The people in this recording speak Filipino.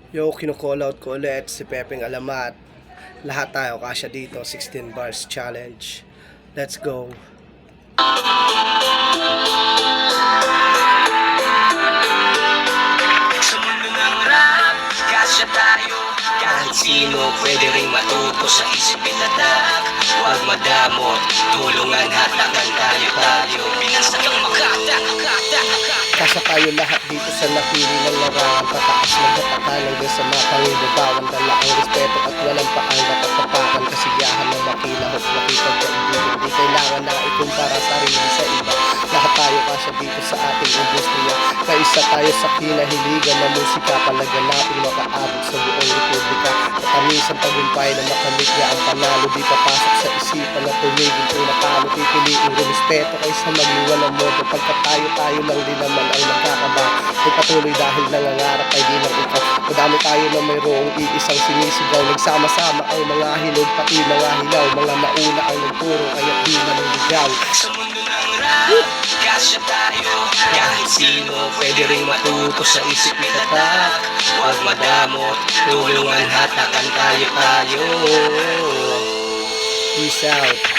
Yo, kino-call out ko ulit si Pepeng Alamat. Lahat tayo kasya dito, 16 bars challenge. Let's go. Sa mundo ng rap, kasya tayo. Kahit sino pwede ring matuto sa isip itatak. Huwag madamot, tulungan hatakan tayo. Binansagang makata. Kasya tayo lahat dito sa napili ng larangan. Pataas magdatakan hanggang sa mapangibabawan. Dala ang respeto at walang paangat at tapakan. Kasiyahan ng makilahok, makipagkaibigan. Di kailangan na ikumpara sarili sa iba. Lahat tayo kasya dito sa ating industriya. Kaisa tayo sa kinahiligan na musika. Palaganapin makaabot sa buong republika. Matamis ang tagumpay na makamit niya ang panalo. Di papasok sa isipan na tumigil kung natalo. Pipiliin respeto kaysa mag-iwan ng modo. Pagkat tayo lang din naman ang nagkakaba. Ay patuloy dahil nangangarap ay di lang ikaw. Madami tayo na mayroong iisang sinisigaw. Nagsama-sama ang mga hinog pati mga hilaw. Mga mauna ang nagturo kaya't di na naligaw. Sa mundo ng rap, kasya tayo. Kahit sino pwede ring matuto sa isip itatak. Huwag madamot, tulungan hatakan tayo. Peace out.